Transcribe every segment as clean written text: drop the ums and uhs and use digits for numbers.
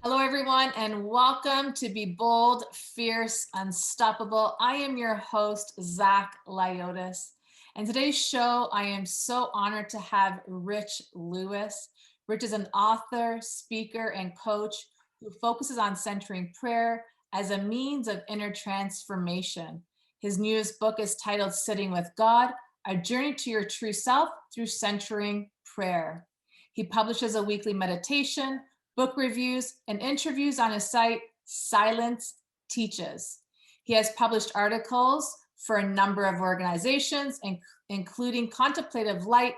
Hello, everyone, and welcome to Be Bold, Fierce, Unstoppable. I am your host, Zach Lyotis. And today's show, I am so honored to have Rich Lewis. Rich is an author, speaker, and coach who focuses on centering prayer as a means of inner transformation. His newest book is titled Sitting with God, A Journey to Your True Self Through Centering Prayer. He publishes a weekly meditation, book reviews, and interviews on his site, Silence Teaches. He has published articles for a number of organizations, including Contemplative Light,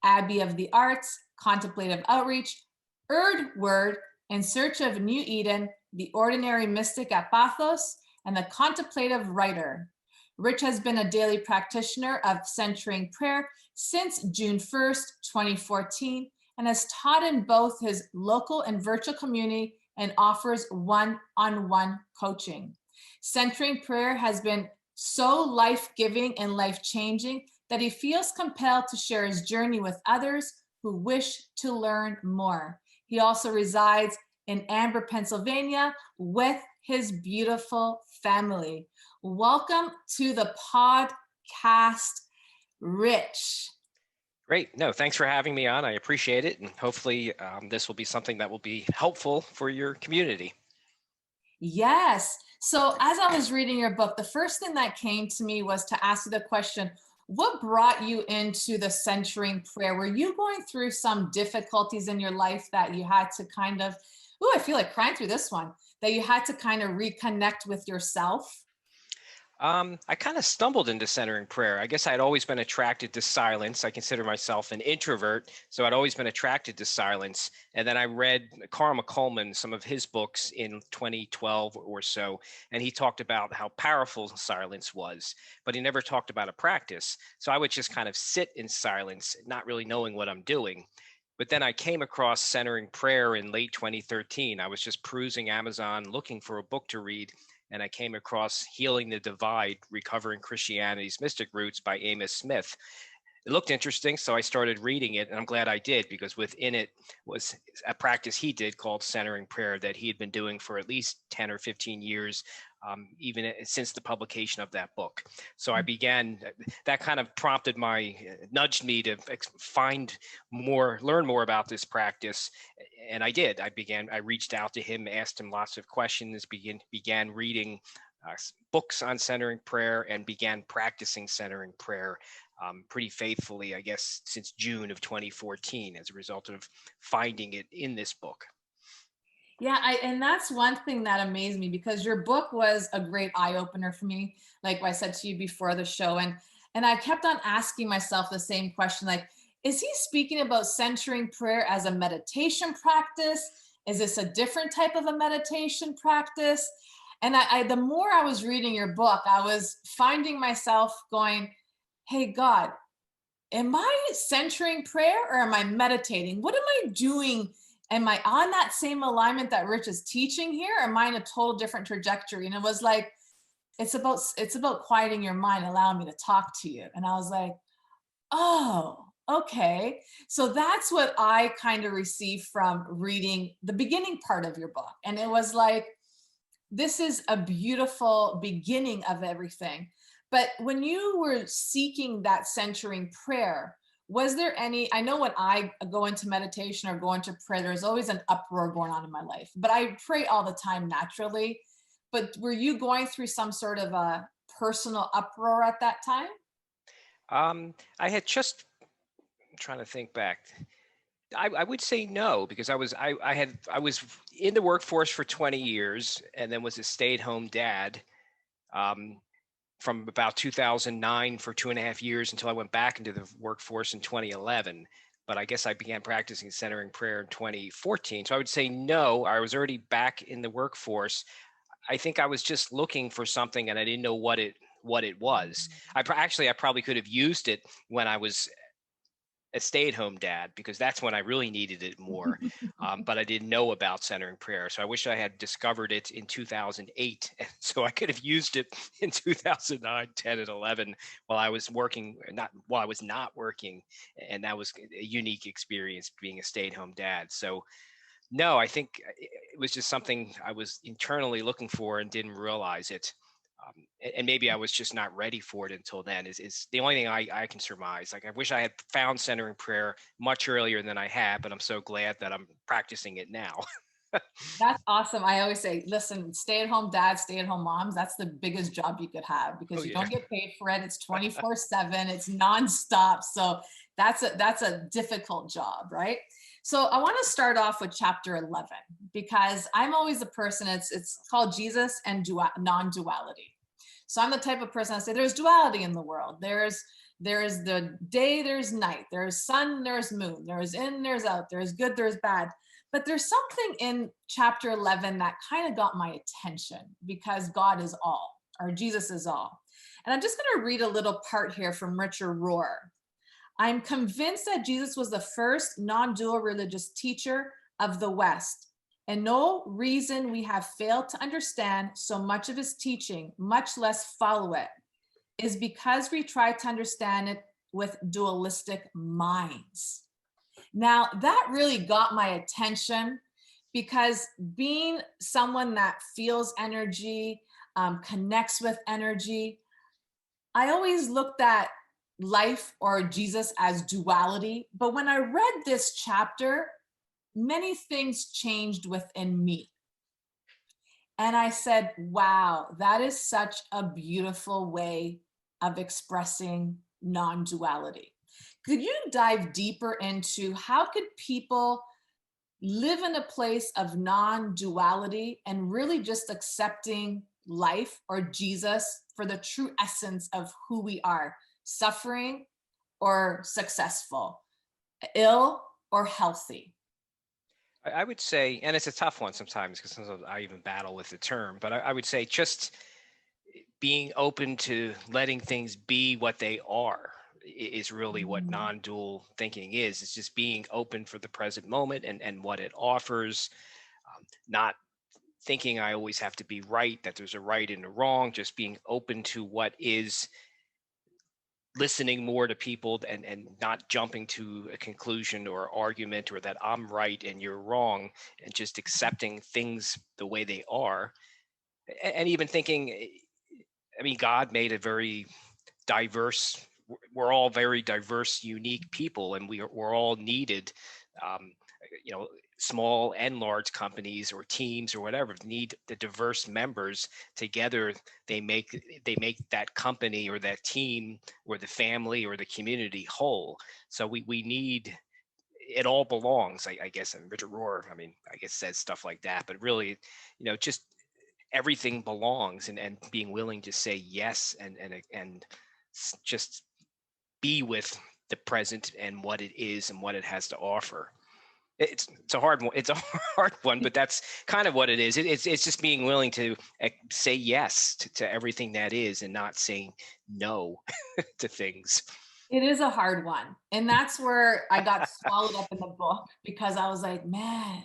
Abbey of the Arts, Contemplative Outreach, Word, In Search of New Eden, The Ordinary Mystic at Pathos, and The Contemplative Writer. Rich has been a daily practitioner of centering prayer since June 1st, 2014, and has taught in both his local and virtual community and offers one-on-one coaching. Centering prayer has been so life-giving and life-changing that he feels compelled to share his journey with others who wish to learn more. He also resides in Amber, Pennsylvania with his beautiful family. Welcome to the podcast, Rich. Great. No, thanks for having me on. I appreciate it. And hopefully this will be something that will be helpful for your community. Yes. So as I was reading your book, the first thing that came to me was to ask you the question, what brought you into the centering prayer? Were you going through some difficulties in your life that you had to kind of, I feel like crying through this one, that you had to kind of reconnect with yourself? I kind of stumbled into centering prayer. I guess I'd always been attracted to silence. I consider myself an introvert, so I'd always been attracted to silence. And then I read Carl McColman, some of his books in 2012 or so, and he talked about how powerful silence was, but he never talked about a practice. So I would just kind of sit in silence, not really knowing what I'm doing. But then I came across centering prayer in late 2013. I was just perusing Amazon looking for a book to read, and I came across Healing the Divide, Recovering Christianity's Mystic Roots by Amos Smith. It looked interesting, so I started reading it, and I'm glad I did, because within it was a practice he did called centering prayer that he had been doing for at least 10 or 15 years, even since the publication of that book. So I began, that kind of nudged me to learn more about this practice. And I did. I reached out to him, asked him lots of questions, began reading books on centering prayer, and began practicing centering prayer pretty faithfully, I guess, since June of 2014 as a result of finding it in this book. Yeah, and that's one thing that amazed me, because your book was a great eye-opener for me, like I said to you before the show. And I kept on asking myself the same question, like, is he speaking about centering prayer as a meditation practice? Is this a different type of a meditation practice? And the more I was reading your book, I was finding myself going, hey, God, am I centering prayer or am I meditating? What am I doing? Am I on that same alignment that Rich is teaching here? Or am I in a total different trajectory? And it was like, it's about quieting your mind, allowing me to talk to you. And I was like, oh, okay. So that's what I kind of received from reading the beginning part of your book. And it was like, this is a beautiful beginning of everything. But when you were seeking that centering prayer, was there any, I know when I go into meditation or go into prayer, there's always an uproar going on in my life, but I pray all the time naturally. But were you going through some sort of a personal uproar at that time? I had just, I'm trying to think back. I would say no, because I was in the workforce for 20 years and then was a stay-at-home dad from about 2009 for 2.5 years until I went back into the workforce in 2011. But I guess I began practicing centering prayer in 2014. So I would say no, I was already back in the workforce. I think I was just looking for something and I didn't know what it was. I probably could have used it when I was a stay-at-home dad, because that's when I really needed it more. But I didn't know about centering prayer. So I wish I had discovered it in 2008. And so I could have used it in 2009, 10, and 11 while I was not working. And that was a unique experience being a stay-at-home dad. So No, I think it was just something I was internally looking for and didn't realize it. And maybe I was just not ready for it until then. Is the only thing I can surmise. Like I wish I had found centering prayer much earlier than I had, but I'm so glad that I'm practicing it now. That's awesome. I always say, listen, stay-at-home dads, stay-at-home moms, that's the biggest job you could have Oh because you yeah. don't get paid for it. It's 24/7, it's nonstop. So that's a difficult job, right? So I want to start off with chapter 11 because I'm always a person, it's called Jesus and non-duality. So I'm the type of person I say there's duality in the world. There's the day, there's night, there's sun, there's moon, there's in, there's out, there's good, there's bad. But there's something in chapter 11 that kind of got my attention because God is all, or Jesus is all. And I'm just going to read a little part here from Richard Rohr. I'm convinced that Jesus was the first non dual religious teacher of the West, and no reason we have failed to understand so much of his teaching, much less follow it, is because we try to understand it with dualistic minds. Now, that really got my attention because being someone that feels energy, connects with energy, I always looked at life or Jesus as duality. But when I read this chapter, many things changed within me. And I said, wow, that is such a beautiful way of expressing non duality. Could you dive deeper into how could people live in a place of non-duality and really just accepting life or Jesus for the true essence of who we are, suffering or successful, ill or healthy? I would say, and it's a tough one sometimes because sometimes I even battle with the term, but I would say just being open to letting things be what they are is really what Mm. non-dual thinking is. It's just being open for the present moment and what it offers, not thinking I always have to be right, that there's a right and a wrong, just being open to what is, listening more to people and not jumping to a conclusion or argument or that I'm right and you're wrong, and just accepting things the way they are. And even thinking, I mean, God made a very diverse, we're all very diverse, unique people, and we're all needed. Um, you know, small and large companies or teams or whatever need the diverse members together. They make that company or that team or the family or the community whole. So we need, it all belongs, I guess. And Richard Rohr, I mean, I guess says stuff like that, but really, just everything belongs, and being willing to say yes and just be with the present and what it is and what it has to offer. It's a hard one. It's a hard one, but that's kind of what it is. It's just being willing to say yes to everything that is, and not saying no to things. It is a hard one. And that's where I got swallowed up in the book because I was like, man,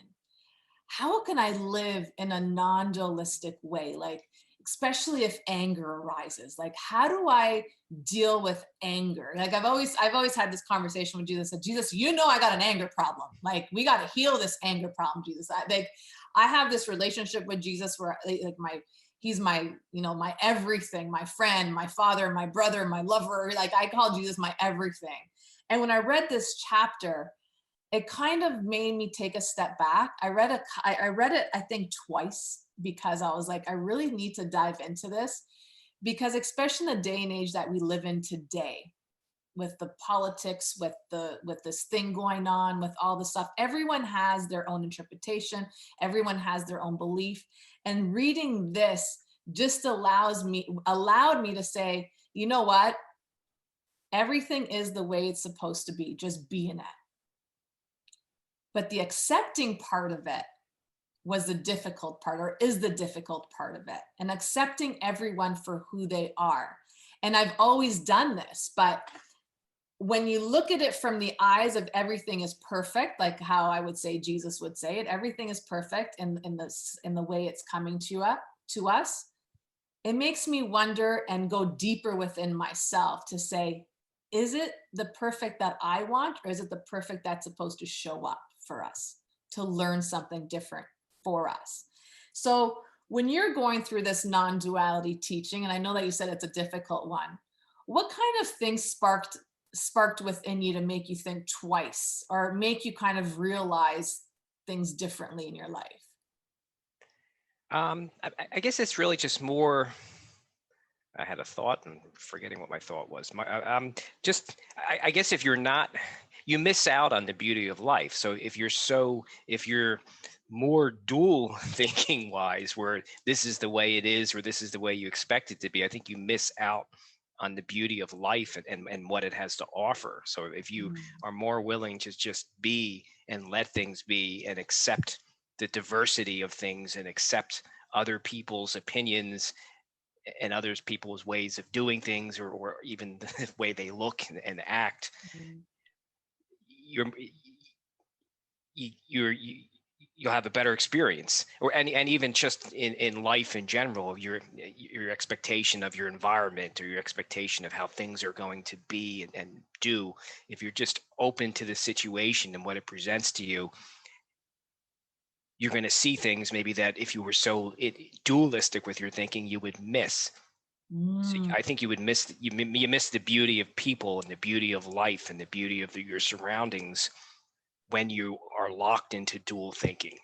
how can I live in a non-dualistic way? Like, especially if anger arises, like, how do I deal with anger? Like, I've always had this conversation with Jesus. I said, Jesus, I got an anger problem. Like, we got to heal this anger problem, Jesus. I have this relationship with Jesus where he's my, my everything, my friend, my father, my brother, my lover. Like, I call Jesus my everything. And when I read this chapter, it kind of made me take a step back. I read it, I think, twice because I was like, I really need to dive into this because especially in the day and age that we live in today, with the politics, with this thing going on, with all the stuff, everyone has their own interpretation, everyone has their own belief. And reading this just allowed me to say, you know what? Everything is the way it's supposed to be. Just be in it. But the accepting part of it was the difficult part, or is the difficult part of it, and accepting everyone for who they are. And I've always done this, but when you look at it from the eyes of everything is perfect, like how I would say Jesus would say it, everything is perfect in the way it's coming to us. It makes me wonder and go deeper within myself to say, is it the perfect that I want, or is it the perfect that's supposed to show up for us? to learn something different for us. So when you're going through this non-duality teaching, and I know that you said it's a difficult one, what kind of things sparked within you to make you think twice or make you kind of realize things differently in your life? I guess it's really just more. I had a thought and forgetting what my thought was. I guess if you're not, you miss out on the beauty of life. So if you're more dual thinking wise, where this is the way it is, or this is the way you expect it to be, I think you miss out on the beauty of life and what it has to offer. So if you Mm. are more willing to just be and let things be and accept the diversity of things and accept other people's opinions and others people's ways of doing things, or even the way they look and act, Mm. you're you you'll have a better experience. And even just in life in general, your expectation of your environment, or your expectation of how things are going to be and do, if you're just open to the situation and what it presents to you, you're going to see things maybe that if you were dualistic with your thinking, you would miss. So Mm. I think you would you miss the beauty of people and the beauty of life and the beauty of your surroundings when you are locked into dual thinking.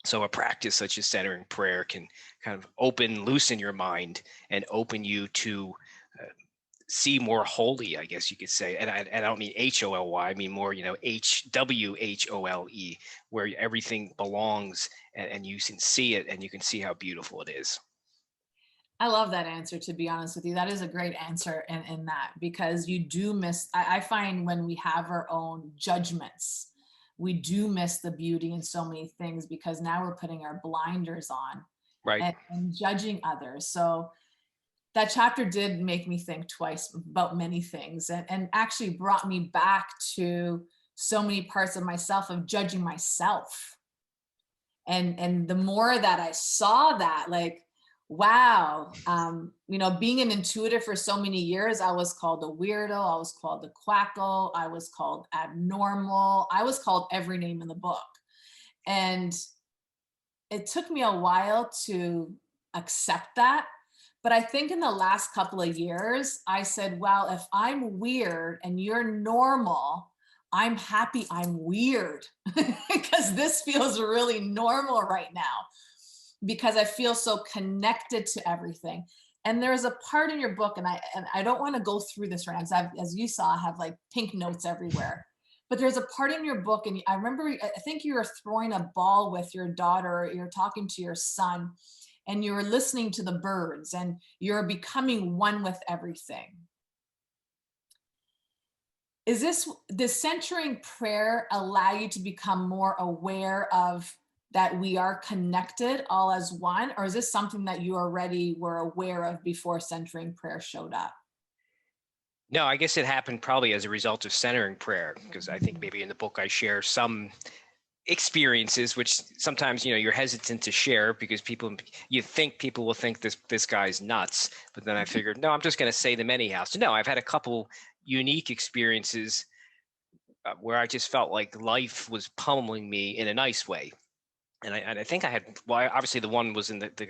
So a practice such as centering prayer can kind of loosen your mind and open you to see more holy, I guess you could say. And I don't mean HOLY, I mean more, HWHOLE, where everything belongs, and you can see it and you can see how beautiful it is. I love that answer, to be honest with you. That is a great answer in that, because you do miss, I find when we have our own judgments, we do miss the beauty in so many things because now we're putting our blinders on Right. and judging others. So that chapter did make me think twice about many things, and actually brought me back to so many parts of myself of judging myself. And the more that I saw that, like, wow, being an intuitive for so many years, I was called a weirdo, I was called a quacko, I was called abnormal, I was called every name in the book. And it took me a while to accept that. But I think in the last couple of years, I said, well, if I'm weird and you're normal, I'm happy I'm weird because this feels really normal right now because I feel so connected to everything. And there's a part in your book, and I don't want to go through this right now, because as you saw, I have like pink notes everywhere. But there's a part in your book, and I remember, I think you were throwing a ball with your daughter, you're talking to your son, and you're listening to the birds, and you're becoming one with everything. Is this centering prayer allow you to become more aware of that we are connected all as one, or is this something that you already were aware of before centering prayer showed up? No, I guess it happened probably as a result of centering prayer, because I think Mm. maybe in the book I share some experiences which sometimes you're hesitant to share because you think people will think this guy's nuts, but then I figured, no, I'm just going to say them anyhow. So no, I've had a couple unique experiences where I just felt like life was pummeling me in a nice way. And I think I had, well, obviously the one was in the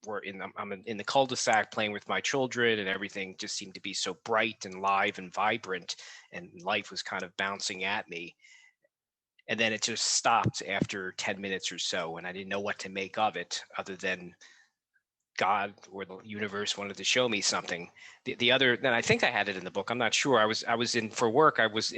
we're in I'm in the cul-de-sac playing with my children, and everything just seemed to be so bright and live and vibrant, and life was kind of bouncing at me. And then it just stopped after 10 minutes or so, and I didn't know what to make of it other than God or the universe wanted to show me something. The other, then I think I had it in the book, I'm not sure. I was in for work. I was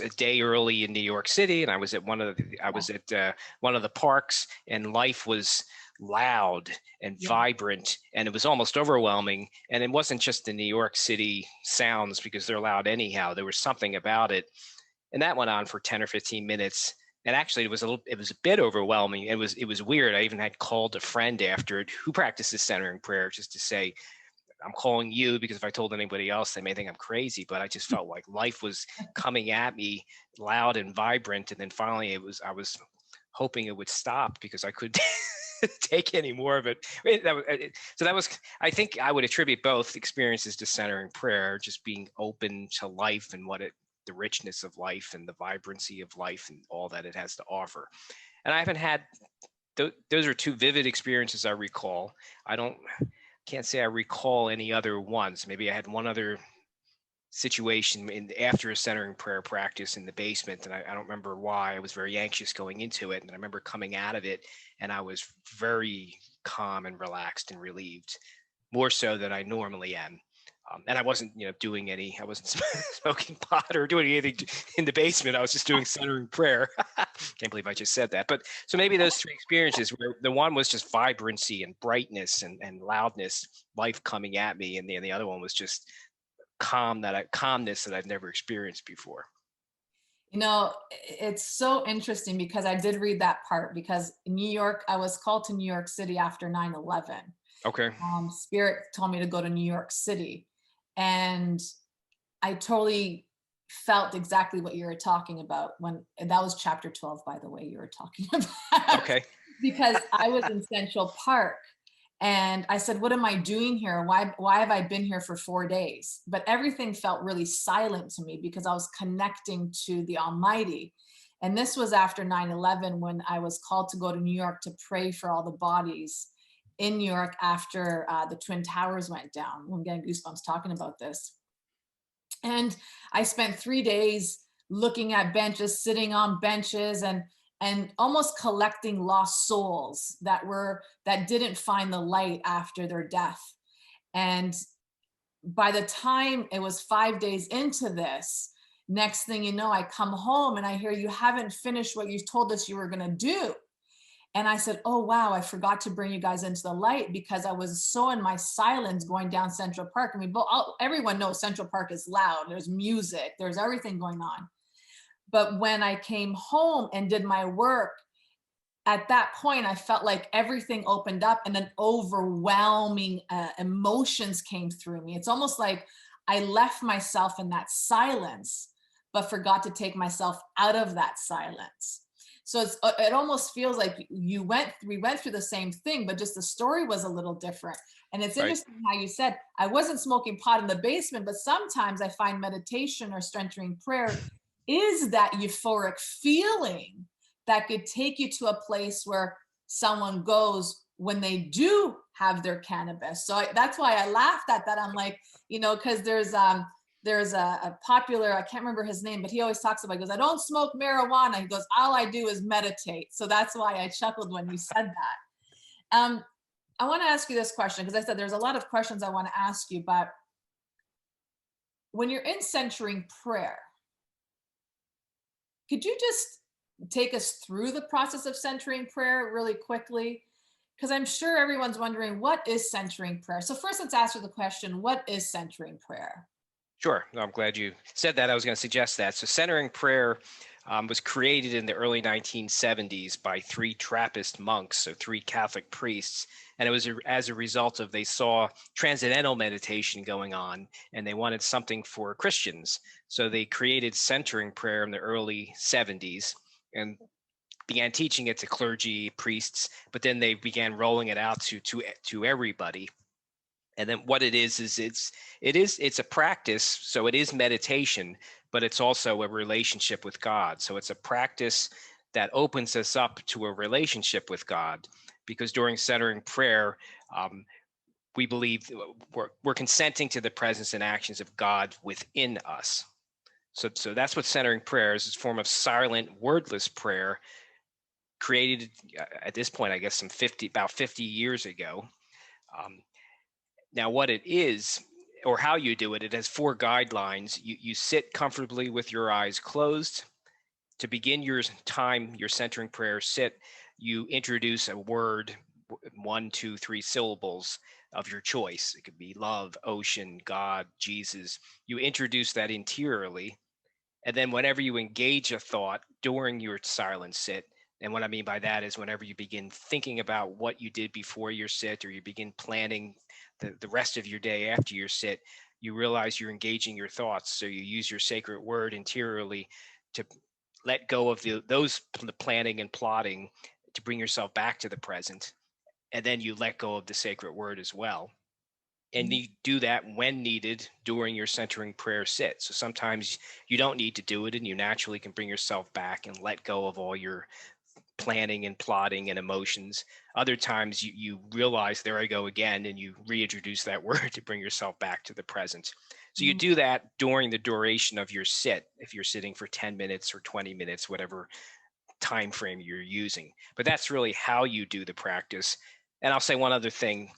a day early in New York City, and I was at one of the parks, and life was loud and Yeah. vibrant, and it was almost overwhelming. And it wasn't just the New York City sounds, because they're loud anyhow. There was something about it, and that went on for 10 or 15 minutes. And actually it was a bit overwhelming. It was weird. I even had called a friend after it who practices centering prayer, just to say, I'm calling you because if I told anybody else, they may think I'm crazy. But I just felt like life was coming at me loud and vibrant. And then finally I was hoping it would stop because I couldn't take any more of it. So that was, I think I would attribute both experiences to centering prayer, just being open to life and what it the richness of life and the vibrancy of life and all that it has to offer. And I haven't had those are two vivid experiences I recall. I don't can't say I recall any other ones. Maybe I had one other situation after a centering prayer practice in the basement, and I don't remember why. I was very anxious going into it, and I remember coming out of it, and I was very calm and relaxed and relieved, more so than I normally am. And I wasn't, doing I wasn't smoking pot or doing anything in the basement. I was just doing centering prayer. Can't believe I just said that. But so maybe those three experiences, where the one was just vibrancy and brightness and loudness, life coming at me, and the other one was just calmness that I've never experienced before. It's so interesting because I did read that part because New York, I was called to New York City after 9/11. Okay. Spirit told me to go to New York City. And I totally felt exactly what you were talking about when that was chapter 12, by the way, you were talking about. Okay. Because I was in Central Park and I said, what am I doing here? Why have I been here for 4 days? But everything felt really silent to me because I was connecting to the Almighty. And this was after 9/11 when I was called to go to New York to pray for all the bodies in New York after the Twin Towers went down. I'm getting goosebumps talking about this. And I spent 3 days looking at benches, sitting on benches, and almost collecting lost souls that didn't find the light after their death. And by the time it was 5 days into this, next thing you know, I come home and I hear, you haven't finished what you told us you were going to do. And I said, oh, wow, I forgot to bring you guys into the light because I was so in my silence going down Central Park. I mean, everyone knows Central Park is loud. There's music, there's everything going on. But when I came home and did my work, at that point, I felt like everything opened up and then overwhelming emotions came through me. It's almost like I left myself in that silence, but forgot to take myself out of that silence. So it almost feels like we went through the same thing, but just the story was a little different. And it's Right. interesting how you said, I wasn't smoking pot in the basement, but sometimes I find meditation or strengthening prayer is that euphoric feeling that could take you to a place where someone goes when they do have their cannabis. So that's why I laughed at that. I'm like, because there's a popular, I can't remember his name, but he always talks about, he goes, I don't smoke marijuana. He goes, all I do is meditate. So that's why I chuckled when you said that. I want to ask you this question because I said there's a lot of questions I want to ask you, but when you're in centering prayer, could you just take us through the process of centering prayer really quickly? Because I'm sure everyone's wondering, what is centering prayer? So first, let's answer the question, what is centering prayer? Sure. No, I'm glad you said that. I was going to suggest that. So, centering prayer was created in the early 1970s by three Trappist monks, so three Catholic priests. And it was as a result of they saw transcendental meditation going on and they wanted something for Christians. So, they created centering prayer in the early 70s and began teaching it to clergy, priests, but then they began rolling it out to everybody. And then what it is it's a practice. So it is meditation, but it's also a relationship with God. So it's a practice that opens us up to a relationship with God, because during centering prayer, we believe we're consenting to the presence and actions of God within us. So that's what centering prayer is. It's a form of silent, wordless prayer created at this point, I guess, about 50 years ago. Um, Now, what it is, or how you do it, it has four guidelines. You sit comfortably with your eyes closed. To begin your centering prayer, you introduce a word, 1, 2, 3 syllables of your choice. It could be love, ocean, God, Jesus. You introduce that interiorly. And then whenever you engage a thought during your silent sit, and what I mean by that is whenever you begin thinking about what you did before your sit, or you begin planning the rest of your day after your sit, you realize you're engaging your thoughts. So you use your sacred word interiorly to let go of the planning and plotting, to bring yourself back to the present. And then you let go of the sacred word as well. And you do that when needed during your centering prayer sit. So sometimes you don't need to do it and you naturally can bring yourself back and let go of all your planning and plotting and emotions. Other times you realize, there I go again, and you reintroduce that word to bring yourself back to the present. So you Mhm. do that during the duration of your sit, if you're sitting for 10 minutes or 20 minutes, whatever time frame you're using. But that's really how you do the practice. And I'll say one other thing.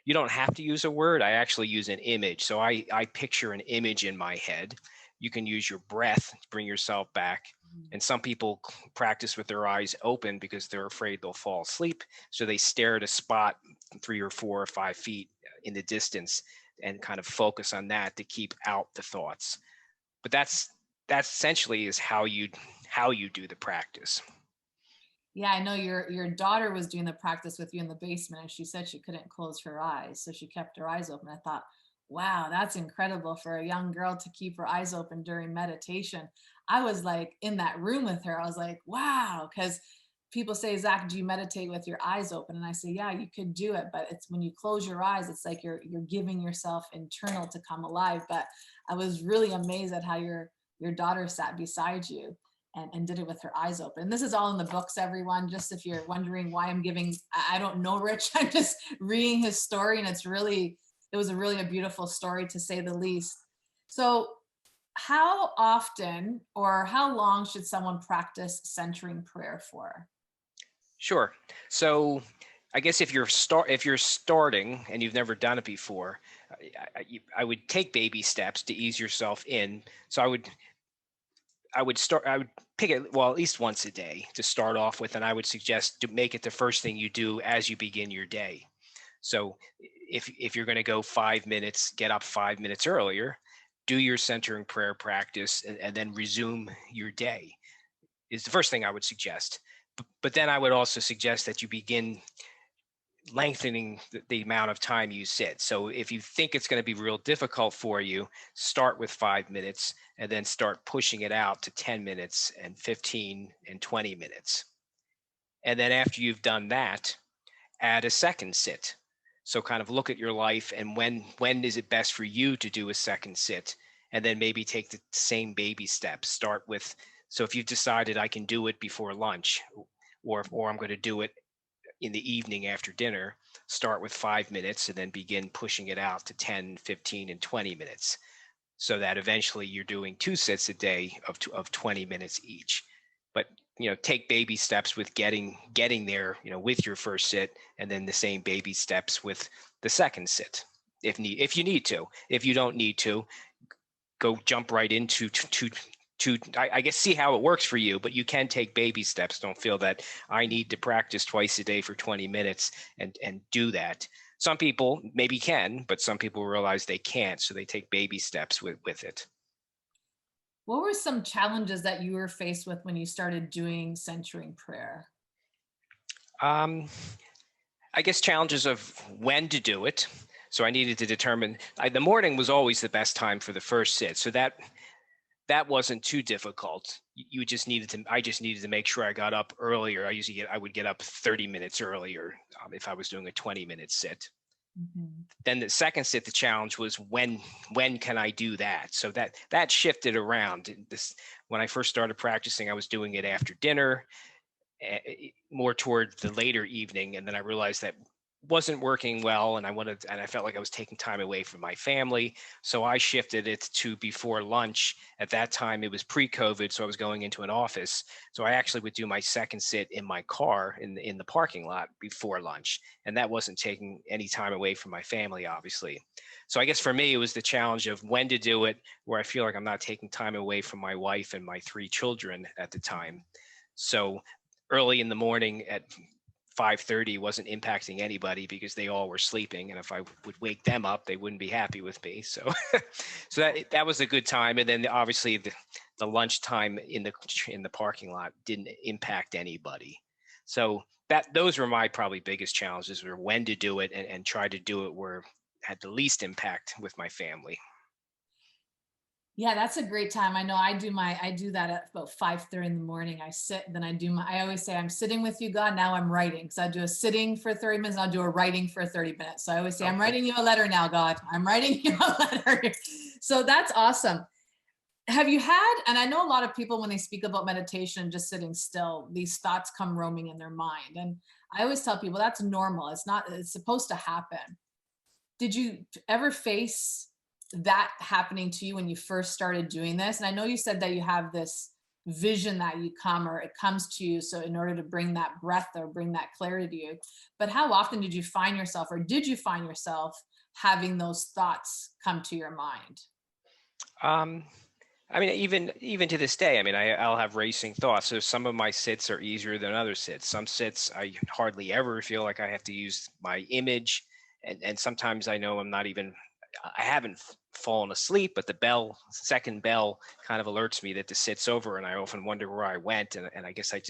You don't have to use a word. I actually use an image. So I picture an image in my head. You can use your breath to bring yourself back. And some people practice with their eyes open because they're afraid they'll fall asleep. So they stare at a spot 3 or 4 or 5 feet in the distance and kind of focus on that to keep out the thoughts. But that's essentially is how you do the practice. Yeah, I know your daughter was doing the practice with you in the basement, and she said she couldn't close her eyes, so she kept her eyes open. I thought, wow, that's incredible for a young girl to keep her eyes open during meditation. I was like in that room with her. I was like, wow, because people say, Zach, do you meditate with your eyes open? And I say, yeah, you could do it, but it's when you close your eyes, it's like you're giving yourself internal to come alive. But I was really amazed at how your daughter sat beside you and did it with her eyes open. And this is all in the books, everyone. Just if you're wondering why I'm giving, I don't know, Rich. I'm just reading his story, and it was a really a beautiful story to say the least. So, how often or how long should someone practice centering prayer for? Sure. So I guess if you're starting and you've never done it before, I would take baby steps to ease yourself in. So I would pick it, well, at least once a day to start off with, and I would suggest to make it the first thing you do as you begin your day. So if you're going to go 5 minutes, get up 5 minutes earlier, do your centering prayer practice, and then resume your day is the first thing I would suggest. But then I would also suggest that you begin lengthening the amount of time you sit. So if you think it's going to be real difficult for you, start with 5 minutes and then start pushing it out to 10 minutes and 15 and 20 minutes. And then after you've done that, add a second sit. So kind of look at your life and when is it best for you to do a second sit, and then maybe take the same baby steps. Start with, so if you've decided I can do it before lunch, or I'm going to do it in the evening after dinner, start with 5 minutes and then begin pushing it out to 10, 15, and 20 minutes, so that eventually you're doing two sits a day of 20 minutes each. But take baby steps with getting there, with your first sit, and then the same baby steps with the second sit, if you need to. If you don't need to, go jump right into I guess see how it works for you, but you can take baby steps. Don't feel that I need to practice twice a day for 20 minutes and do that. Some people maybe can, but some people realize they can't, so they take baby steps with it. What were some challenges that you were faced with when you started doing centering prayer? Um, I guess challenges of when to do it. So I needed to determine. The morning was always the best time for the first sit, so that wasn't too difficult. You just needed to. I just needed to make sure I got up earlier. I would get up 30 minutes earlier, if I was doing a 20-minute sit. Mhm. Then the second sit, the challenge was when can I do that? So that shifted around. When I first started practicing, I was doing it after dinner, more toward the later evening, and then I realized that wasn't working well, and I felt like I was taking time away from my family, so I shifted it to before lunch. At that time it was pre-COVID, so I was going into an office, so I actually would do my second sit in my car in the parking lot before lunch, and that wasn't taking any time away from my family, obviously. So I guess for me it was the challenge of when to do it where I feel like I'm not taking time away from my wife and my 3 children at the time. So early in the morning at 5:30 wasn't impacting anybody because they all were sleeping, and if I would wake them up they wouldn't be happy with me. So so that was a good time. And then obviously the lunchtime in the parking lot didn't impact anybody. So those were my probably biggest challenges, were when to do it, and try to do it where it had the least impact with my family. Yeah, that's a great time. I know I do that at about 5:30 in the morning. I sit, then I always say, I'm sitting with you, God. Now I'm writing. So I do a sitting for 30 minutes. I'll do a writing for 30 minutes. So I always say, I'm Okay. writing you a letter now, God. I'm writing you a letter. So that's awesome. Have you had, and I know a lot of people when they speak about meditation and just sitting still, these thoughts come roaming in their mind. And I always tell people that's normal. It's supposed to happen. Did you ever face that happening to you when you first started doing this? And I know you said that you have this vision that you come or it comes to you. So in order to bring that breath or bring that clarity to you, but how often did you find yourself or did you find yourself having those thoughts come to your mind? Um, I mean, even to this day, I mean, I'll have racing thoughts. So some of my sits are easier than other sits. Some sits I hardly ever feel like I have to use my image, and sometimes I know I'm not even. I haven't fallen asleep, but the second bell, kind of alerts me that the sit's over, and I often wonder where I went. And I guess I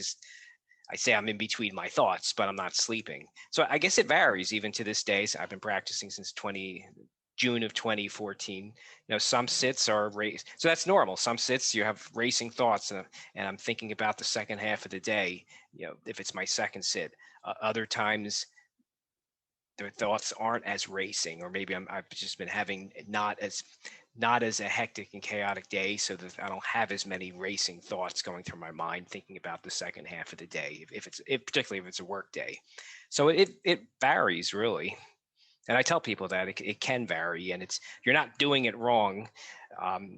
say I'm in between my thoughts, but I'm not sleeping. So I guess it varies even to this day. So I've been practicing since June of 2014. Some sits are race, so that's normal. Some sits you have racing thoughts, and I'm thinking about the second half of the day. If it's my second sit, other times the thoughts aren't as racing, or maybe I've just been having not as a hectic and chaotic day, so that I don't have as many racing thoughts going through my mind thinking about the second half of the day, particularly if it's a work day. So it varies really, and I tell people that it can vary, and you're not doing it wrong.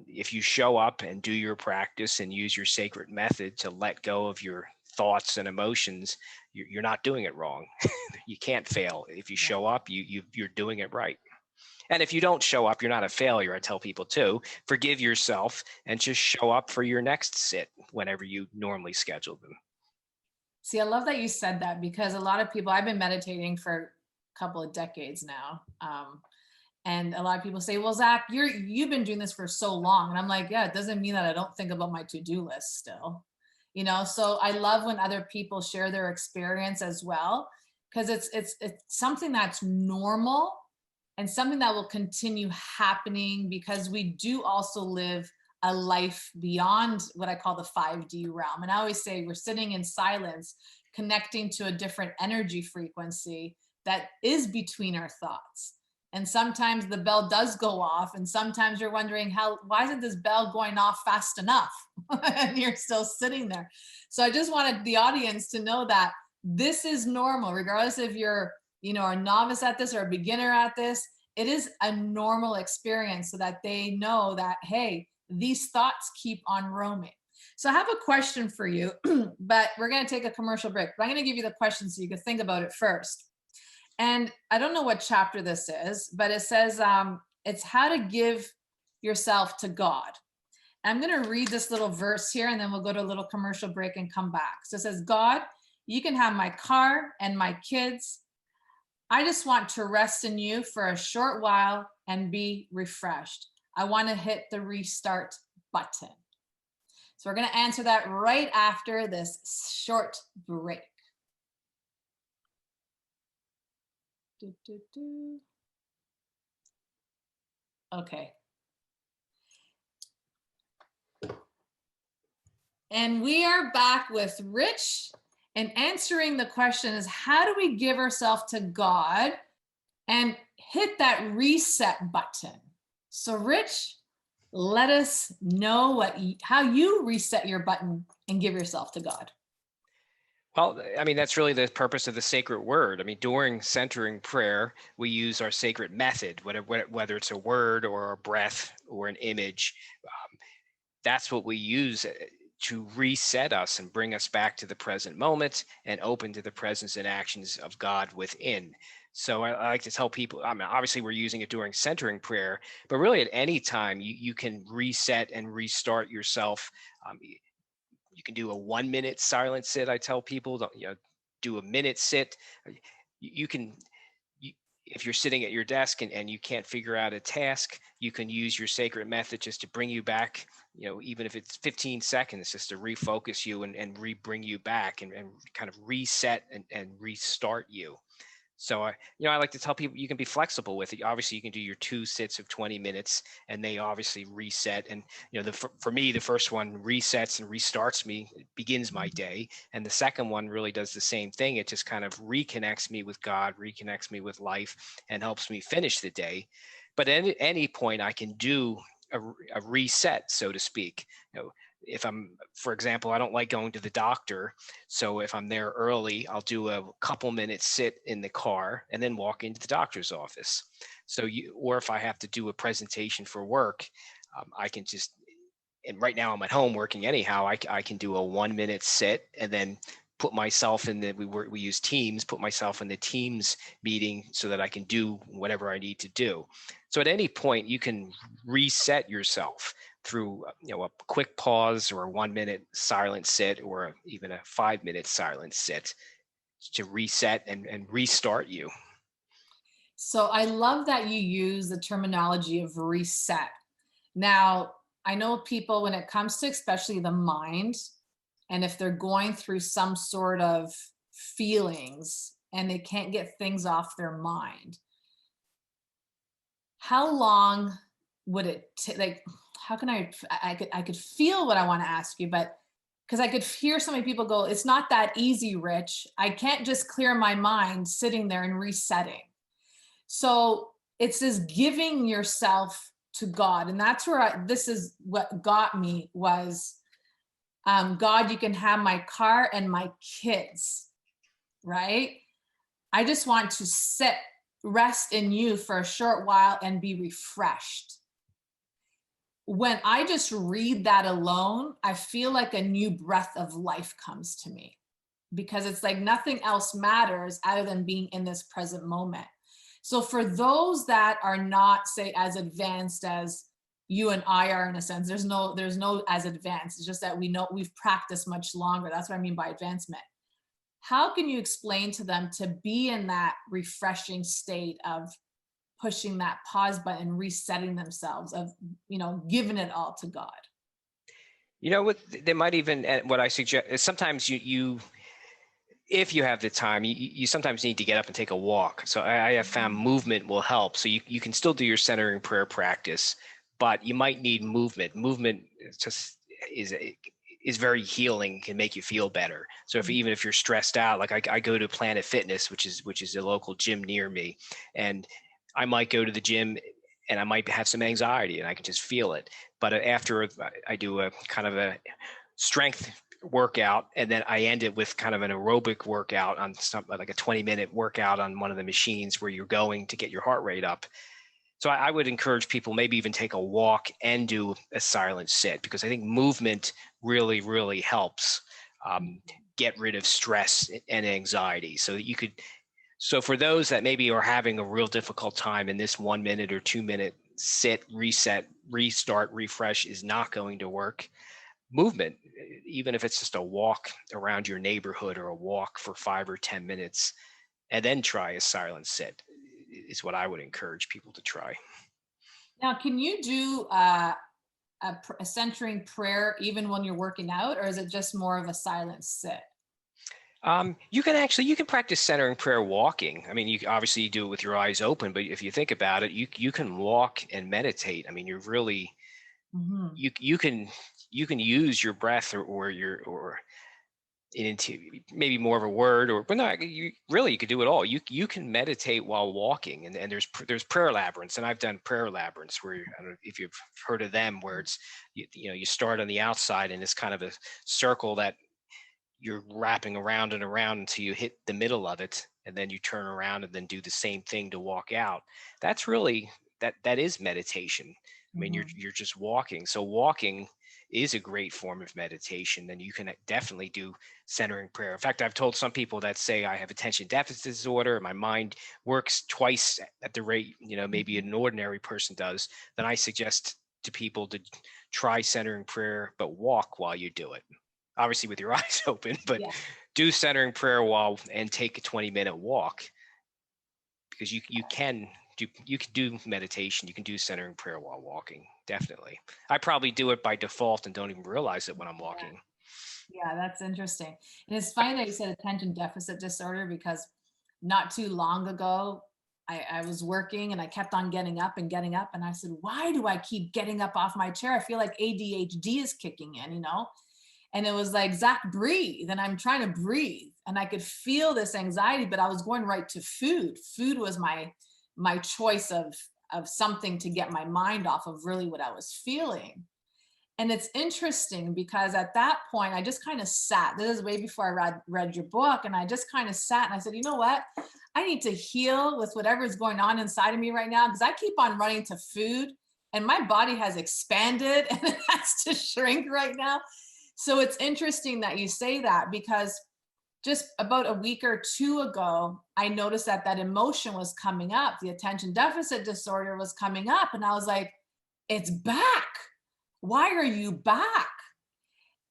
If you show up and do your practice and use your sacred method to let go of your thoughts and emotions, you're not doing it wrong. You can't fail. If you Yeah. show up, you're doing it right. And if you don't show up, you're not a failure. I tell people too, forgive yourself and just show up for your next sit whenever you normally schedule them. See, I love that you said that because a lot of people, I've been meditating for a couple of decades now. And a lot of people say, well, Zach, you've been doing this for so long. And I'm like, yeah, it doesn't mean that I don't think about my to-do list still. So I love when other people share their experience as well, because it's something that's normal and something that will continue happening because we do also live a life beyond what I call the 5D realm. And I always say we're sitting in silence, connecting to a different energy frequency that is between our thoughts. And sometimes the bell does go off, and sometimes you're wondering why isn't this bell going off fast enough? And you're still sitting there. So I just wanted the audience to know that this is normal, regardless if you're, a novice at this or a beginner at this. It is a normal experience so that they know that, hey, these thoughts keep on roaming. So I have a question for you, but we're going to take a commercial break. But I'm going to give you the question so you can think about it first. And I don't know what chapter this is, but it says it's how to give yourself to God. I'm going to read this little verse here and then we'll go to a little commercial break and come back. So it says, God, you can have my car and my kids. I just want to rest in you for a short while and be refreshed. I want to hit the restart button. So we're going to answer that right after this short break. Do, do, do. Okay. And we are back with Rich, and answering the question is, how do we give ourselves to God and hit that reset button? So Rich, let us know how you reset your button and give yourself to God. Well, I mean, that's really the purpose of the sacred word. I mean, during centering prayer, we use our sacred method, whether it's a word or a breath or an image. That's what we use to reset us and bring us back to the present moment and open to the presence and actions of God within. So I like to tell people, I mean, obviously we're using it during centering prayer, but really at any time you can reset and restart yourself. You can do a 1 minute silent sit. I tell people, don't, do a minute sit. You can, you, if you're sitting at your desk and you can't figure out a task, you can use your sacred method just to bring you back, even if it's 15 seconds, just to refocus you and bring you back and kind of reset and restart you. So I like to tell people you can be flexible with it. Obviously, you can do your 2 sits of 20 minutes, and they obviously reset. And for me, the first one resets and restarts me, it begins my day, and the second one really does the same thing. It just kind of reconnects me with God, reconnects me with life, and helps me finish the day. But at any point, I can do a reset, so to speak. If I'm, for example, I don't like going to the doctor, so if I'm there early, I'll do a couple minutes sit in the car and then walk into the doctor's office. Or if I have to do a presentation for work, I can just, and right now I'm at home working anyhow, I can do a 1 minute sit and then put myself in we use Teams, put myself in the Teams meeting so that I can do whatever I need to do. So at any point you can reset yourself through a quick pause or a 1 minute silent sit or even a 5 minute silent sit to reset and restart you. So I love that you use the terminology of reset. Now, I know people, when it comes to especially the mind, and if they're going through some sort of feelings and they can't get things off their mind, how long would it take? Like, how can I could feel what I want to ask you, but because I could hear so many people go, it's not that easy, Rich. I can't just clear my mind sitting there and resetting. So it's this giving yourself to God. And that's where this is what got me was, God, you can have my car and my kids, right? I just want to sit, rest in you for a short while and be refreshed. When I just read that alone, I feel like a new breath of life comes to me because it's like nothing else matters other than being in this present moment. So for those that are not, say, as advanced as you and I are, in a sense, there's no as advanced. It's just that we know we've practiced much longer. That's what I mean by advancement. How can you explain to them to be in that refreshing state of pushing that pause button, resetting themselves, of giving it all to God? What they might even, what I suggest is sometimes you if you have the time, you sometimes need to get up and take a walk. So I have found movement will help. So you can still do your centering prayer practice, but you might need movement. Movement just is very healing, can make you feel better. So even if you're stressed out, like I go to Planet Fitness, which is a local gym near me, and I might go to the gym and I might have some anxiety and I can just feel it. But after I do a kind of a strength workout, and then I end it with kind of an aerobic workout on something like a 20-minute workout on one of the machines where you're going to get your heart rate up. So I would encourage people maybe even take a walk and do a silent sit, because I think movement really, really helps get rid of stress and anxiety. So for those that maybe are having a real difficult time, and this 1 minute or 2 minute sit, reset, restart, refresh is not going to work, movement, even if it's just a walk around your neighborhood or a walk for 5 or 10 minutes, and then try a silent sit, is what I would encourage people to try. Now, can you do a centering prayer even when you're working out, or is it just more of a silent sit? You can practice centering prayer walking. I mean, you obviously do it with your eyes open, but if you think about it, you can walk and meditate. I mean, you're really Hmm. you can use your breath or into maybe more of a word, or but no, you could do it all. You can meditate while walking, and there's prayer labyrinths, and I've done prayer labyrinths where, I don't know if you've heard of them, where it's you start on the outside and it's kind of a circle that you're wrapping around and around until you hit the middle of it, and then you turn around and then do the same thing to walk out. That's really that is meditation. I mean, Hmm. you're just walking. So walking is a great form of meditation, and you can definitely do centering prayer. In fact, I've told some people that say I have attention deficit disorder, my mind works twice at the rate maybe an ordinary person does. Then I suggest to people to try centering prayer, but walk while you do it, obviously with your eyes open, but Yeah. do centering prayer while and take a 20-minute walk, because you can do meditation, you can do centering prayer while walking. Definitely. I probably do it by default and don't even realize it when I'm Yeah. walking. Yeah, that's interesting. And it's funny that you said attention deficit disorder because not too long ago, I was working and I kept on getting up and getting up. And I said, why do I keep getting up off my chair? I feel like ADHD is kicking in, you know? And it was like, Zach, breathe. And I'm trying to breathe. And I could feel this anxiety, but I was going right to food. Food was my choice of something to get my mind off of really what I was feeling. And it's interesting because at that point, I just kind of sat. This is way before I read your book. And I just kind of sat and I said, you know what? I need to heal with whatever's going on inside of me right now because I keep on running to food and my body has expanded and it has to shrink right now. So it's interesting that you say that because just about a week or two ago, I noticed that that emotion was coming up. The attention deficit disorder was coming up. And I was like, it's back. Why are you back?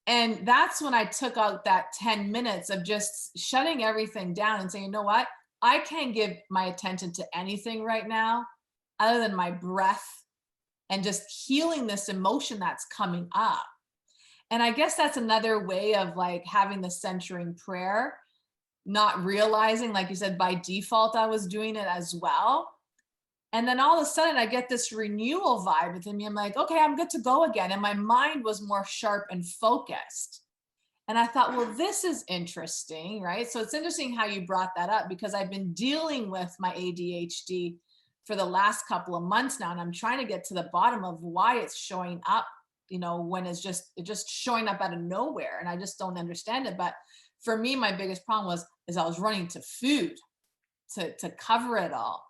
And that's when I took out that 10 minutes of just shutting everything down and saying, you know what? I can't give my attention to anything right now other than my breath and just healing this emotion that's coming up. And I guess that's another way of like having the centering prayer, not realizing, like you said, by default, I was doing it as well. And then all of a sudden I get this renewal vibe within me. I'm like, okay, I'm good to go again. And my mind was more sharp and focused. And I thought, well, this is interesting, right? So it's interesting how you brought that up because I've been dealing with my ADHD for the last couple of months now. And I'm trying to get to the bottom of why it's showing up, you know, when it's just showing up out of nowhere. And I just don't understand it. But for me, my biggest problem is I was running to food to cover it all.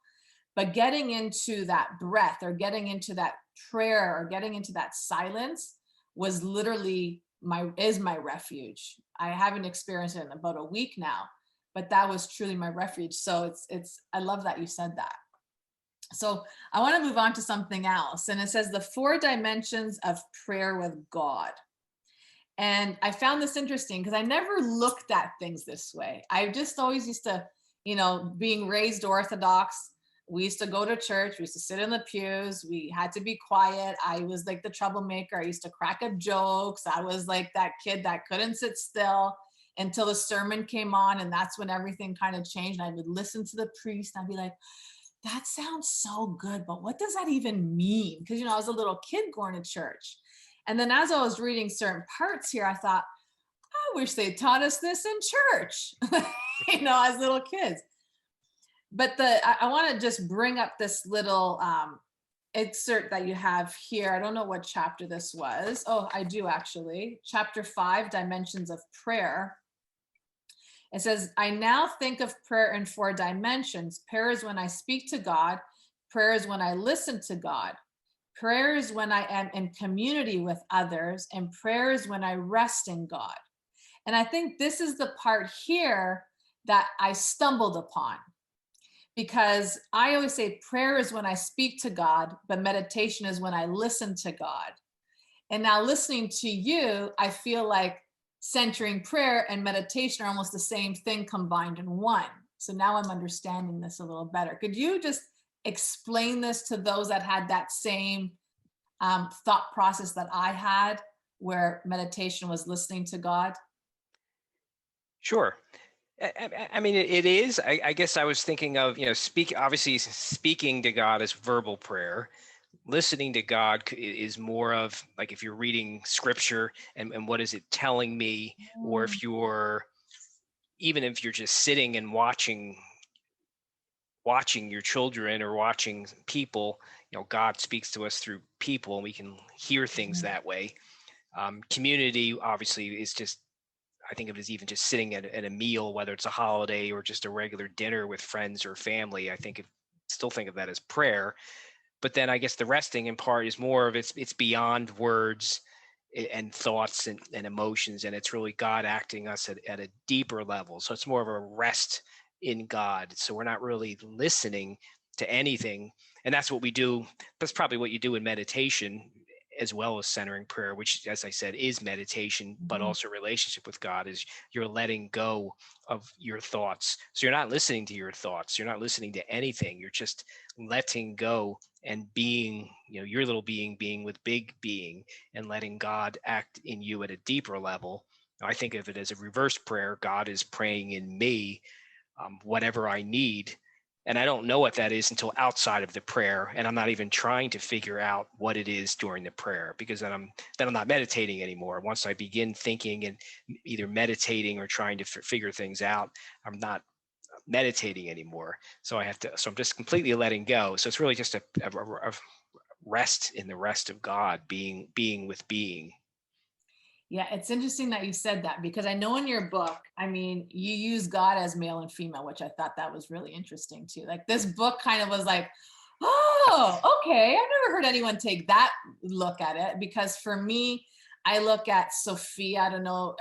But getting into that breath or getting into that prayer or getting into that silence was literally my refuge. I haven't experienced it in about a week now, but that was truly my refuge. So it's I love that you said that. So I want to move on to something else. And it says the 4 dimensions of prayer with God. And I found this interesting because I never looked at things this way. I just always used to, you know, being raised Orthodox, we used to go to church. We used to sit in the pews. We had to be quiet. I was like the troublemaker. I used to crack up jokes. I was like that kid that couldn't sit still until the sermon came on. And that's when everything kind of changed. And I would listen to the priest and I'd be like, that sounds so good, but what does that even mean? Because, you know, I was a little kid going to church. And then as I was reading certain parts here, I thought, I wish they taught us this in church, you know, as little kids. But I want to just bring up this little excerpt that you have here. I don't know what chapter this was. Oh, I do actually. Chapter 5, Dimensions of Prayer. It says, I now think of prayer in 4 dimensions. Prayer is when I speak to God. Prayer is when I listen to God. Prayer is when I am in community with others. And prayer is when I rest in God. And I think this is the part here that I stumbled upon. Because I always say prayer is when I speak to God, but meditation is when I listen to God. And now listening to you, I feel like centering prayer and meditation are almost the same thing combined in one. So now I'm understanding this a little better. Could you just explain this to those that had that same thought process that I had, where meditation was listening to God? Sure. I mean, it is. I guess I was thinking of, obviously speaking to God is verbal prayer. Listening to God is more of like if you're reading scripture and what is it telling me, or if even if you're just sitting and watching your children or watching people, God speaks to us through people and we can hear things that way. Community obviously is just, I think of it as even just sitting at a meal, whether it's a holiday or just a regular dinner with friends or family. Still think of that as prayer. But then I guess the resting in part is more of it's beyond words and thoughts and emotions, and it's really God acting us at a deeper level. So it's more of a rest in God. So we're not really listening to anything, and that's what we do. That's probably what you do in meditation as well as centering prayer, which, as I said, is meditation, but also relationship with God. Is you're letting go of your thoughts. So you're not listening to your thoughts. You're not listening to anything. You're just letting go and being, your little being with big being, and letting God act in you at a deeper level. I think of it as a reverse prayer. God is praying in me, whatever I need. And I don't know what that is until outside of the prayer, and I'm not even trying to figure out what it is during the prayer, because then I'm not meditating anymore. Once I begin thinking and either meditating or trying to figure things out, I'm not meditating anymore. So I'm just completely letting go. So it's really just a rest in the rest of God, being with being. Yeah, it's interesting that you said that, because I know in your book, I mean, you use God as male and female, which I thought that was really interesting too. Like this book kind of was like, oh, okay. I've never heard anyone take that look at it, because for me, I look at Sophia. I don't know.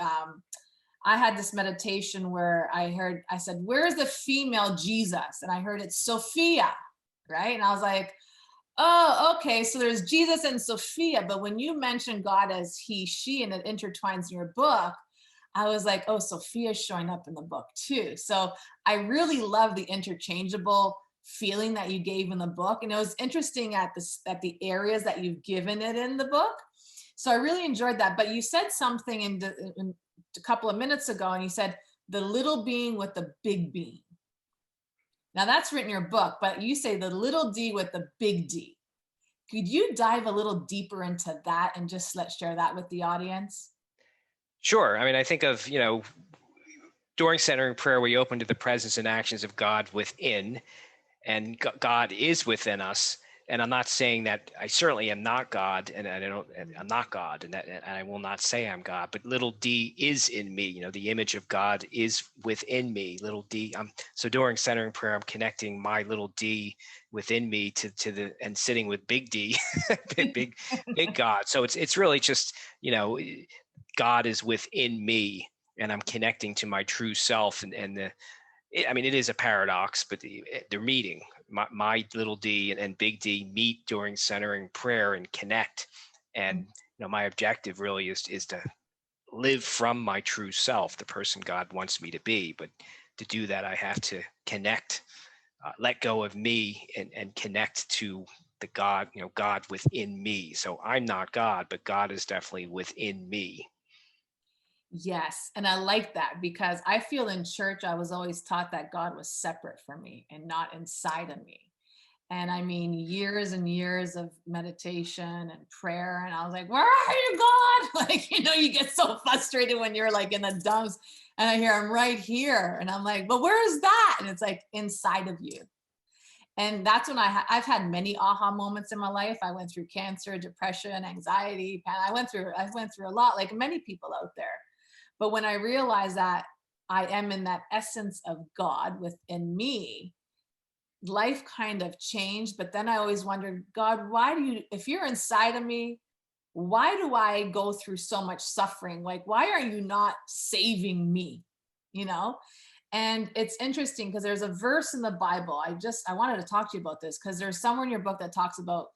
I had this meditation where I said, where's the female Jesus? And I heard it's Sophia, right? And I was like, oh, okay. So there's Jesus and Sophia. But when you mention God as he, she, and it intertwines in your book, I was like, oh, Sophia's showing up in the book too. So I really love the interchangeable feeling that you gave in the book. And it was interesting at the areas that you've given it in the book. So I really enjoyed that. But you said something in a couple of minutes ago, and you said the little being with the big being. Now that's written in your book, but you say the little d with the big D. Could you dive a little deeper into that and just let's share that with the audience? Sure. I mean, I think of, during centering prayer, we open to the presence and actions of God within, and God is within us. And I'm not saying that I certainly am not God, and I'm not God, and I will not say I'm God. But little d is in me. The image of God is within me. Little d. So during centering prayer, I'm connecting my little d within me to the and sitting with big D, big God. So it's really just God is within me, and I'm connecting to my true self, and it is a paradox, but they're meeting. My little d and big D meet during centering prayer and connect. And my objective really is to live from my true self, the person God wants me to be. But to do that, I have to connect, let go of me, and connect to the God, God within me. So I'm not God, but God is definitely within me. Yes. And I like that, because I feel in church, I was always taught that God was separate from me and not inside of me. And I mean, years and years of meditation and prayer. And I was like, where are you, God? Like, you get so frustrated when you're like in the dumps, and I hear, I'm right here. And I'm like, but where is that? And it's like inside of you. And that's when I've had many aha moments in my life. I went through cancer, depression, anxiety. I went through a lot, like many people out there. But when I realized that I am in that essence of God within me, life kind of changed. But then I always wondered, God, if you're inside of me, why do I go through so much suffering? Like, why are you not saving me? You know? And it's interesting because there's a verse in the Bible. I wanted to talk to you about this, because there's somewhere in your book that talks about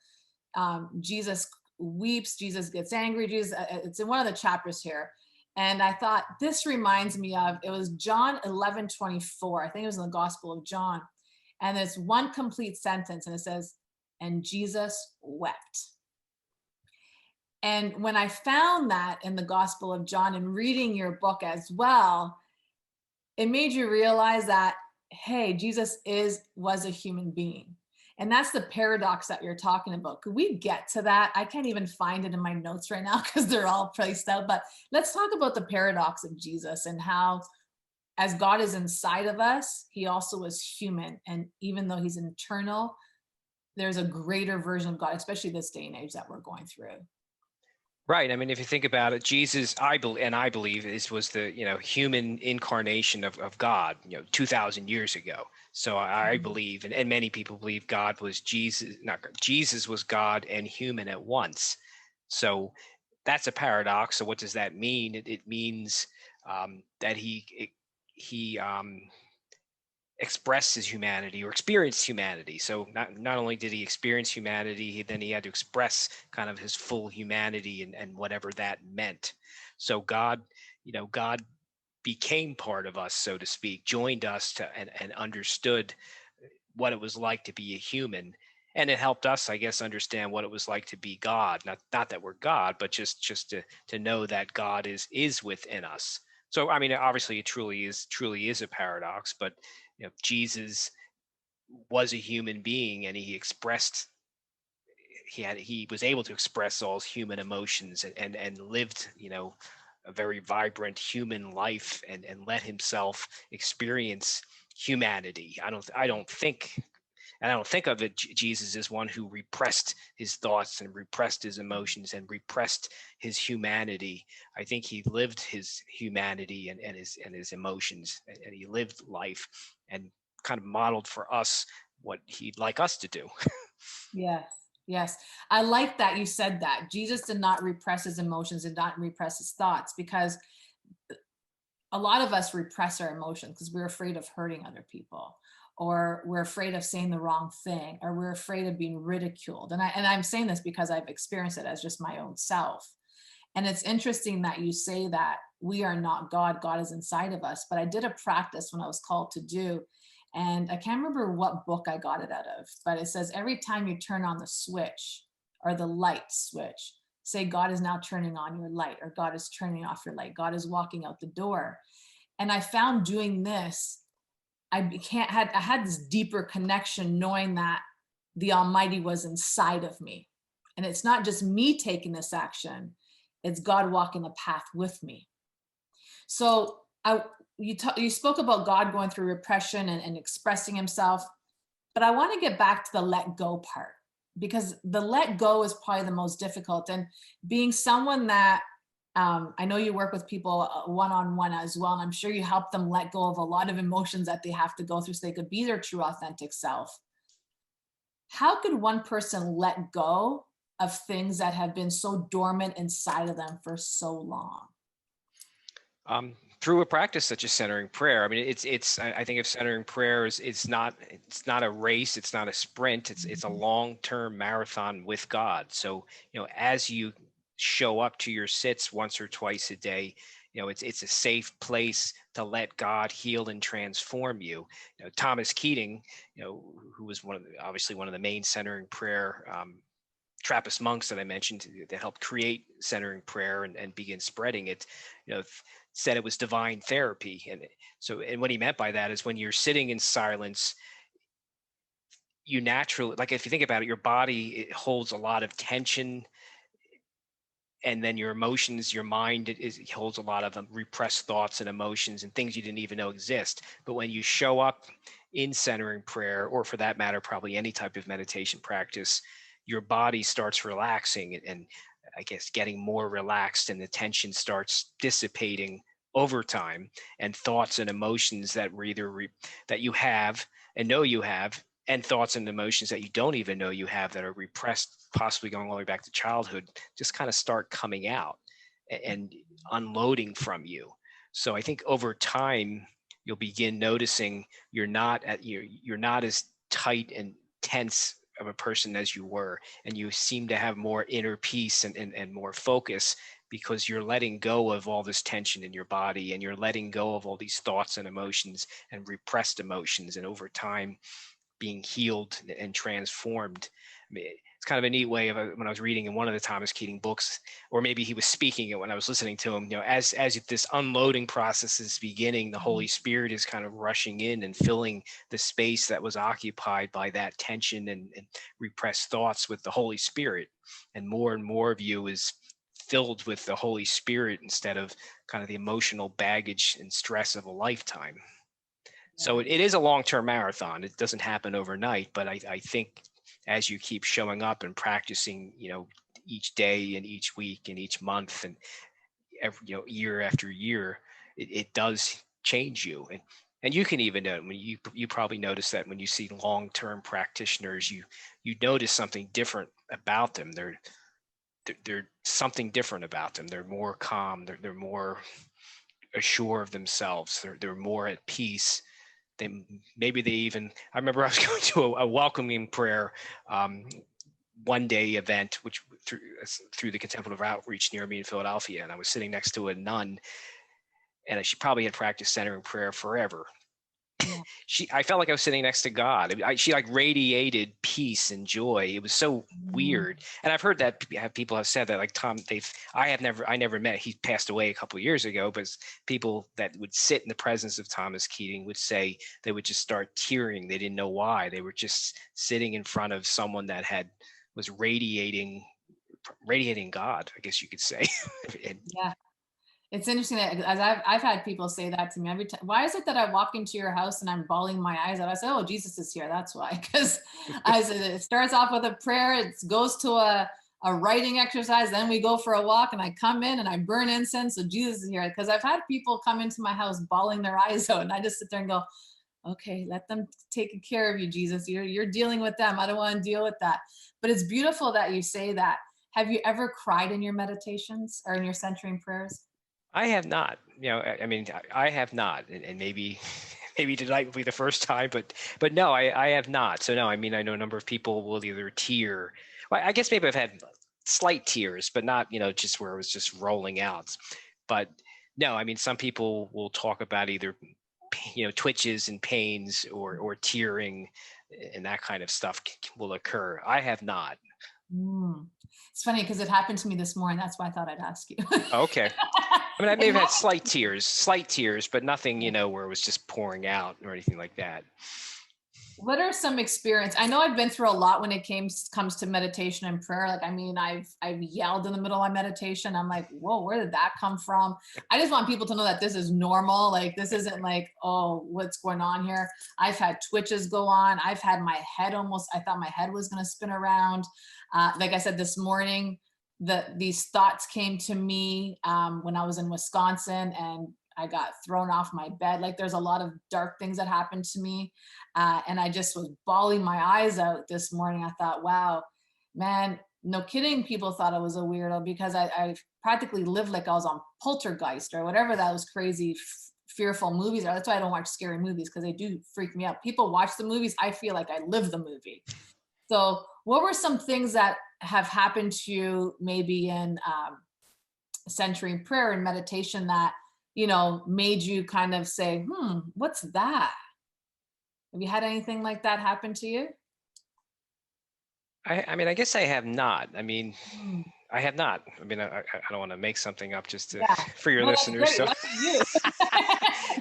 Jesus weeps, Jesus gets angry. It's in one of the chapters here. And I thought, this reminds me of, it was John 11:24. I think it was in the Gospel of John. And there's one complete sentence, and it says, and Jesus wept. And when I found that in the Gospel of John and reading your book as well, it made you realize that, hey, Jesus was a human being. And that's the paradox that you're talking about. Could we get to that? I can't even find it in my notes right now because they're all placed out. But let's talk about the paradox of Jesus, and how, as God is inside of us, he also is human. And even though he's eternal, there's a greater version of God, especially this day and age that we're going through. Right. I mean, if you think about it, Jesus, I believe, was the human incarnation of God, 2,000 years ago. So I believe, and many people believe, God was Jesus. Not Jesus was God and human at once. So that's a paradox. So what does that mean? It means that he expressed his humanity or experienced humanity. So not only did he experience humanity, then he had to express kind of his full humanity, and whatever that meant. So God became part of us, so to speak, joined us and understood what it was like to be a human. And it helped us, I guess, understand what it was like to be God. Not that we're God, but just to know that God is within us. So I mean, obviously, it truly is a paradox, but Jesus was a human being, and he was able to express all human emotions, and lived, a very vibrant human life, and let himself experience humanity. I don't think of it, Jesus as one who repressed his thoughts and repressed his emotions and repressed his humanity. I think he lived his humanity and his emotions, and he lived life and kind of modeled for us what he'd like us to do. Yes. Yes. I like that you said that. Jesus did not repress his emotions, did not repress his thoughts, because a lot of us repress our emotions because we're afraid of hurting other people, or we're afraid of saying the wrong thing, or we're afraid of being ridiculed. And I'm saying this because I've experienced it as just my own self. And it's interesting that you say that we are not God, God is inside of us. But I did a practice when I was called to do, and I can't remember what book I got it out of, but it says every time you turn on the switch or the light switch, say God is now turning on your light, or God is turning off your light, God is walking out the door. And I found doing this, I had this deeper connection, knowing that the Almighty was inside of me. And it's not just me taking this action, it's God walking the path with me. So you spoke about God going through repression and expressing himself, but I want to get back to the let go part, because the let go is probably the most difficult. And being someone that I know you work with people one-on-one as well, and I'm sure you help them let go of a lot of emotions that they have to go through so they could be their true authentic self. How could one person let go of things that have been so dormant inside of them for so long? Through a practice such as centering prayer. I mean, I think of centering prayer as it's not a race, it's not a sprint, it's a long-term marathon with God. So, as you show up to your sits once or twice a day, it's a safe place to let God heal and transform you. Thomas Keating, who was obviously one of the main centering prayer Trappist monks that I mentioned to help create centering prayer and begin spreading it, said it was divine therapy. And what he meant by that is when you're sitting in silence, you naturally, like if you think about it, your body, it holds a lot of tension, and then your emotions, your mind it holds a lot of repressed thoughts and emotions and things you didn't even know exist. But when you show up in centering prayer, or for that matter, probably any type of meditation practice, your body starts relaxing, and I guess getting more relaxed, and the tension starts dissipating over time, and thoughts and emotions that were that you have and know you have, and thoughts and emotions that you don't even know you have that are repressed, possibly going all the way back to childhood, just kind of start coming out and unloading from you. So I think over time you'll begin noticing you're not as tight and tense of a person as you were, and you seem to have more inner peace and more focus, because you're letting go of all this tension in your body, and you're letting go of all these thoughts and emotions and repressed emotions, and over time being healed and transformed. I mean, it's kind of a neat way of when I was reading in one of the Thomas Keating books, or maybe he was speaking it when I was listening to him. As this unloading process is beginning, the Holy Spirit is kind of rushing in and filling the space that was occupied by that tension and repressed thoughts with the Holy Spirit, and more of you is filled with the Holy Spirit instead of kind of the emotional baggage and stress of a lifetime. So it is a long-term marathon. It doesn't happen overnight, but I think as you keep showing up and practicing, each day and each week and each month and every, year after year, it does change you. And you can even know when you probably notice that when you see long-term practitioners, you notice something different about them. They're something different about them. They're more calm. They're more assured of themselves. They're more at peace. Maybe they even, I remember I was going to a welcoming prayer one day event, which through the contemplative outreach near me in Philadelphia, and I was sitting next to a nun, and she probably had practiced centering prayer forever. Yeah. I felt like I was sitting next to God. She like radiated peace and joy. It was so Mm, weird. And I've heard that people have said that, like Tom, I never met, he passed away a couple of years ago, but people that would sit in the presence of Thomas Keating would say they would just start tearing. They didn't know why. They were just sitting in front of someone that was radiating God, I guess you could say. And yeah. It's interesting that as I've had people say that to me every time. Why is it that I walk into your house and I'm bawling my eyes out? I say, "Oh, Jesus is here." That's why. Because I said it starts off with a prayer. It goes to a writing exercise. Then we go for a walk, and I come in and I burn incense. So Jesus is here. Because I've had people come into my house bawling their eyes out, and I just sit there and go, "Okay, let them take care of you, Jesus. You're dealing with them. I don't want to deal with that." But it's beautiful that you say that. Have you ever cried in your meditations or in your centering prayers? I have not. I mean, I have not, and maybe maybe tonight will be the first time, but no, I have not. So no, I mean, I know a number of people will either tear. Well, I guess maybe I've had slight tears, but not just where it was just rolling out. But no, I mean, some people will talk about either twitches and pains or tearing, and that kind of stuff will occur. I have not. Mm. It's funny because it happened to me this morning. That's why I thought I'd ask you. Okay. I mean, I may It have had happened to me. slight tears, but nothing, where it was just pouring out or anything like that. What are some experience? I know I've been through a lot when it comes to meditation and prayer. Like, I mean, I've yelled in the middle of my meditation. I'm like, whoa, where did that come from? I just want people to know that this is normal. Like, this isn't like, oh, what's going on here? I've had twitches go on. I've had my head I thought my head was going to spin around. Like I said this morning, these thoughts came to me when I was in Wisconsin, and I got thrown off my bed. Like, there's a lot of dark things that happened to me. And I just was bawling my eyes out this morning. I thought, wow, man, no kidding. People thought I was a weirdo because I practically lived like I was on Poltergeist or whatever those crazy, fearful movies are. That's why I don't watch scary movies, because they do freak me out. People watch the movies. I feel like I live the movie. So, what were some things that have happened to you, maybe in centering prayer and meditation, that made you kind of say, what's that? Have you had anything like that happen to you? I mean, I guess I have not. I mean, Mm, I have not. I mean, I don't want to make something up just to yeah. for your No, that's listeners. great. So, Lucky you.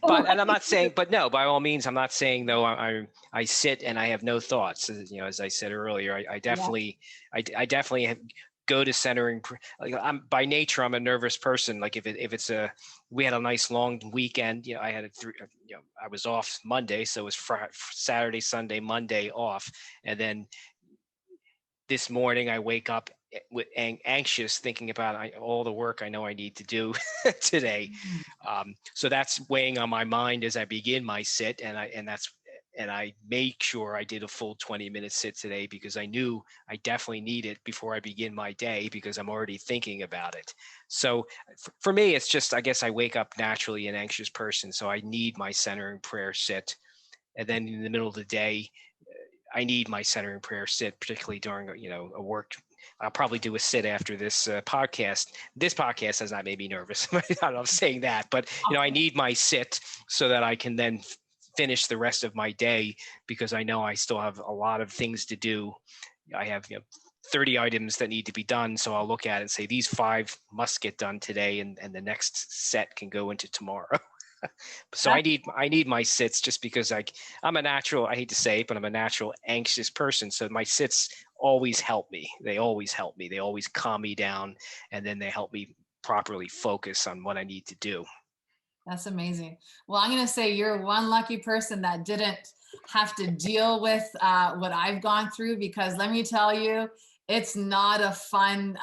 and I'm Lucky not you. saying, but no, by all means, I'm not saying though. I sit and I have no thoughts. As I said earlier, Yeah. I definitely go to centering. Like, I'm by nature, I'm a nervous person. Like if it's we had a nice long weekend. I had I was off Monday, so it was Saturday, Sunday, Monday off, and then this morning I wake up with anxious, thinking about all the work I know I need to do today. Mm, So that's weighing on my mind as I begin my sit, and I make sure I did a full 20-minute sit today, because I knew I definitely need it before I begin my day, because I'm already thinking about it. So for me, it's just, I guess I wake up naturally an anxious person, so I need my centering prayer sit. And then in the middle of the day, I need my centering prayer sit, particularly during a work. I'll probably do a sit after this podcast. This podcast has not made me nervous. I'm saying that, but I awesome. need my sit so that I can then finish the rest of my day, because I know I still have a lot of things to do. I have 30 items that need to be done, so I'll look at it and say these 5 must get done today, and the next set can go into tomorrow. So That's I need my sits, just because I'm a natural, I hate to say it, but I'm a natural anxious person. So my sits always help me. They always help me. They always calm me down, and then they help me properly focus on what I need to do. That's amazing. Well, I'm going to say you're one lucky person that didn't have to deal with what I've gone through, because let me tell you, it's not a fun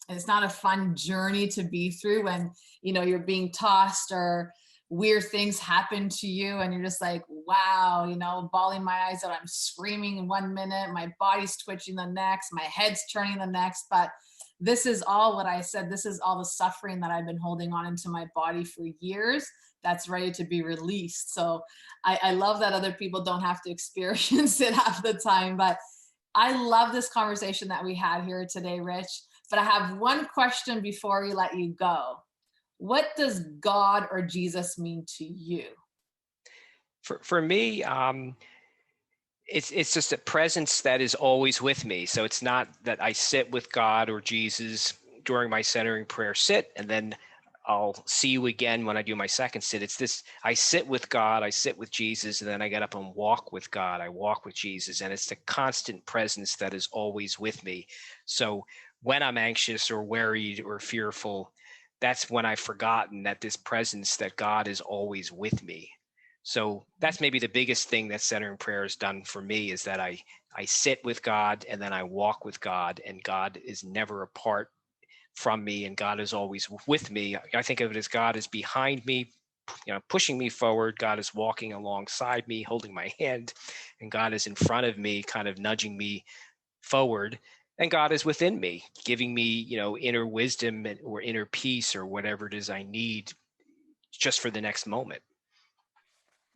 it's not a fun journey to be through when you're being tossed, or weird things happen to you, and you're just like, wow, bawling my eyes out. I'm screaming in 1 minute, my body's twitching the next, my head's turning the next. But this is all what I said. This is all the suffering that I've been holding on into my body for years, that's ready to be released. So I love that other people don't have to experience it half the time. But I love this conversation that we had here today, Rich. But I have one question before we let you go. What does God or Jesus mean to you? For me, it's just a presence that is always with me. So it's not that I sit with God or Jesus during my centering prayer, sit, and then I'll see you again when I do my second sit. It's this: I sit with God, I sit with Jesus, and then I get up and walk with God. I walk with Jesus, and it's the constant presence that is always with me. So when I'm anxious or worried or fearful, that's when I've forgotten that this presence, that God is always with me. So that's maybe the biggest thing that centering prayer has done for me, is that I sit with God and then I walk with God, and God is never apart from me, and God is always with me. I think of it as God is behind me, pushing me forward. God is walking alongside me, holding my hand, and God is in front of me, kind of nudging me forward. And God is within me, giving me, inner wisdom or inner peace or whatever it is I need just for the next moment.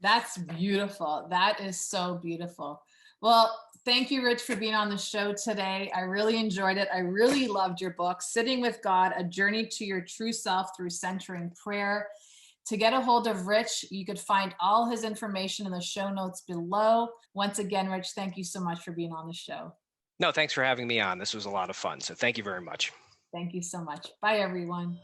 That's beautiful. That is so beautiful. Well, thank you, Rich, for being on the show today. I really enjoyed it. I really loved your book, Sitting with God, A Journey to Your True Self Through Centering Prayer. To get a hold of Rich, you could find all his information in the show notes below. Once again, Rich, thank you so much for being on the show. No, thanks for having me on. This was a lot of fun. So thank you very much. Thank you so much. Bye, everyone.